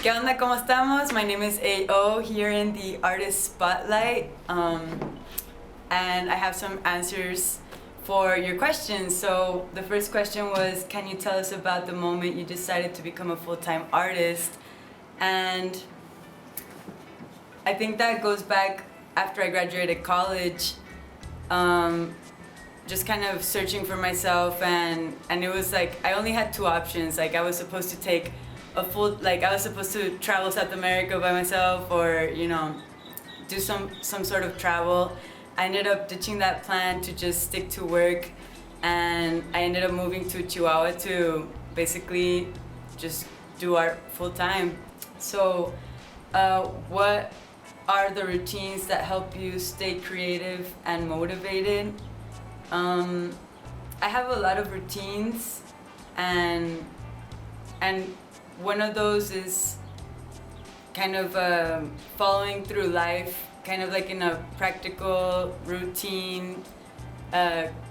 ¿Qué onda? ¿Cómo estamos? My name is AO here in the Artist Spotlight. And I have some answers for your questions. So the first question was, can you tell us about the moment you decided to become a full-time artist? And I think that goes back after I graduated college, just kind of searching for myself, and it was like I only had two options. Like I was supposed to take I was supposed to travel South America by myself, or do some sort of travel. I ended up ditching that plan to just stick to work, and I ended up moving to Chihuahua to basically just do art full time. So what are the routines that help you stay creative and motivated? I have a lot of routines, and one of those is kind of following through life, kind of like in a practical routine,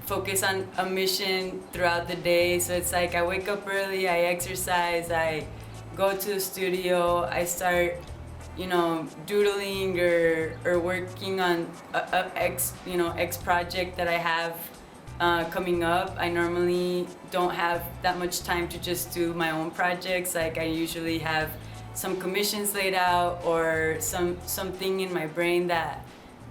focus on a mission throughout the day. So it's like I wake up early, I exercise, I go to the studio, I start doodling or working on a X project that I have coming up. I normally don't have that much time to just do my own projects. Like I usually have some commissions laid out, or something in my brain that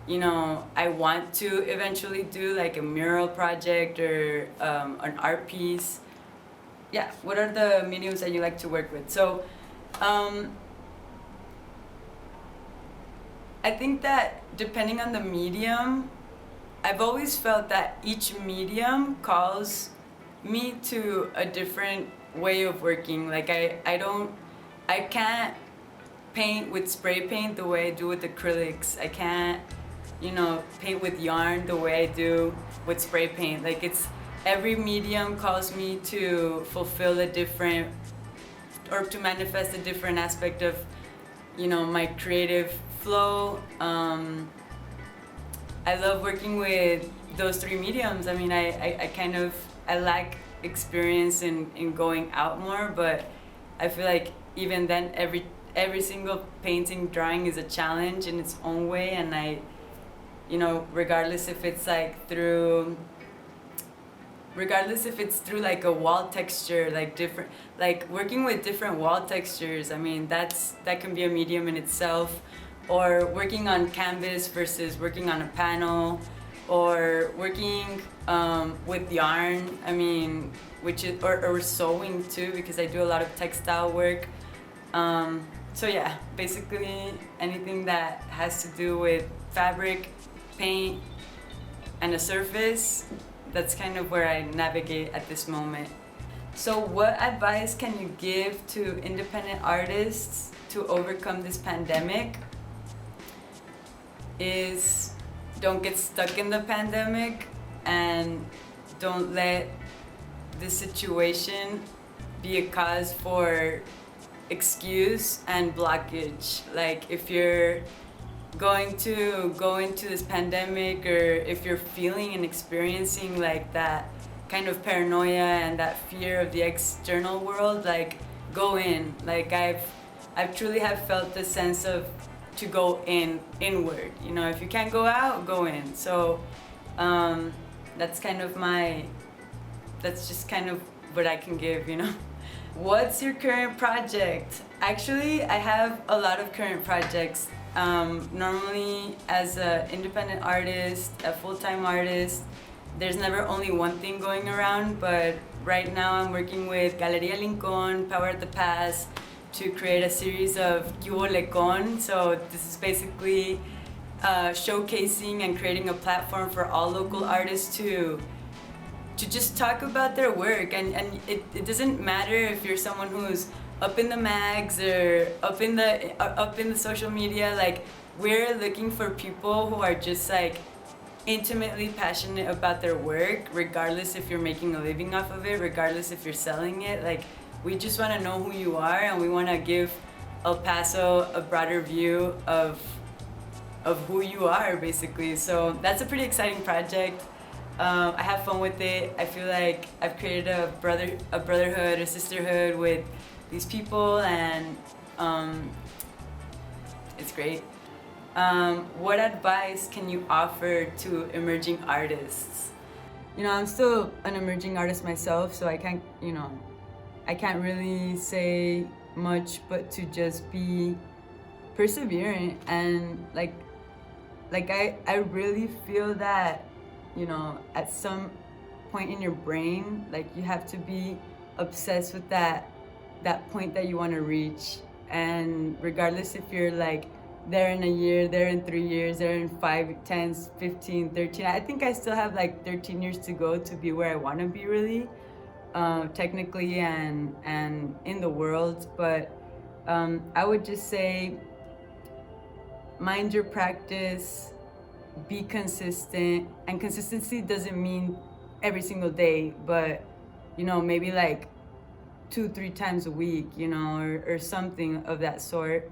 I want to eventually do, like a mural project or an art piece. Yeah, what are the mediums that you like to work with? So I think that depending on the medium, I've always felt that each medium calls me to a different way of working. Like I can't paint with spray paint the way I do with acrylics. I can't, paint with yarn the way I do with spray paint. Like every medium calls me to fulfill a different, or to manifest a different aspect of, my creative flow. I love working with those three mediums. I mean, I lack experience in going out more, but I feel like even then every single painting, drawing is a challenge in its own way, and I, regardless if it's through like a wall texture, like working with different wall textures. I mean, that can be a medium in itself, or working on canvas versus working on a panel, or working with yarn. I mean, which is or sewing too, because I do a lot of textile work. So yeah, basically anything that has to do with fabric, paint, and a surface. That's kind of where I navigate at this moment. So what advice can you give to independent artists to overcome this pandemic? Is don't get stuck in the pandemic, and don't let this situation be a cause for excuse and blockage. Like if you're going to go into this pandemic, or if you're feeling and experiencing like that kind of paranoia and that fear of the external world, like go in. Like I've truly have felt the sense of to go inward. If you can't go out, go in. So that's just kind of what I can give. What's your current project? Actually, I have a lot of current projects. Normally, as an independent artist, a full-time artist, there's never only one thing going around, but right now I'm working with Galeria Lincoln, Power at the Pass, to create a series of Lecon. So this is basically showcasing and creating a platform for all local artists to just talk about their work, and it doesn't matter if you're someone who's up in the mags or up in the social media. Like we're looking for people who are just like intimately passionate about their work, regardless if you're making a living off of it, regardless if you're selling it. Like we just want to know who you are, and we want to give El Paso a broader view of who you are, basically. So that's a pretty exciting project. I have fun with it. I feel like I've created a brotherhood, a sisterhood with these people, and It's great. What advice can you offer to emerging artists? I'm still an emerging artist myself, so I can't really say much, but to just be perseverant and I really feel that, at some point in your brain, you have to be obsessed with that point that you want to reach. And regardless if you're there in a year, there in 3 years, there in 5, 10, 15, 13. I think I still have 13 years to go to be where I want to be, really, technically and in the world. But I would just say, mind your practice, be consistent. And consistency doesn't mean every single day, but maybe 2-3 times a week, or something of that sort.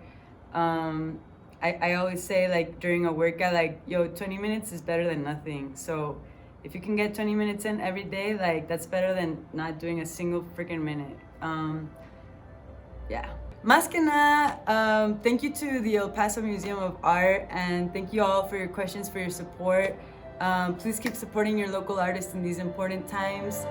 I always say, during a workout, 20 minutes is better than nothing. So if you can get 20 minutes in every day, that's better than not doing a single freaking minute. Yeah. Más que nada, thank you to the El Paso Museum of Art, and thank you all for your questions, for your support. Please keep supporting your local artists in these important times.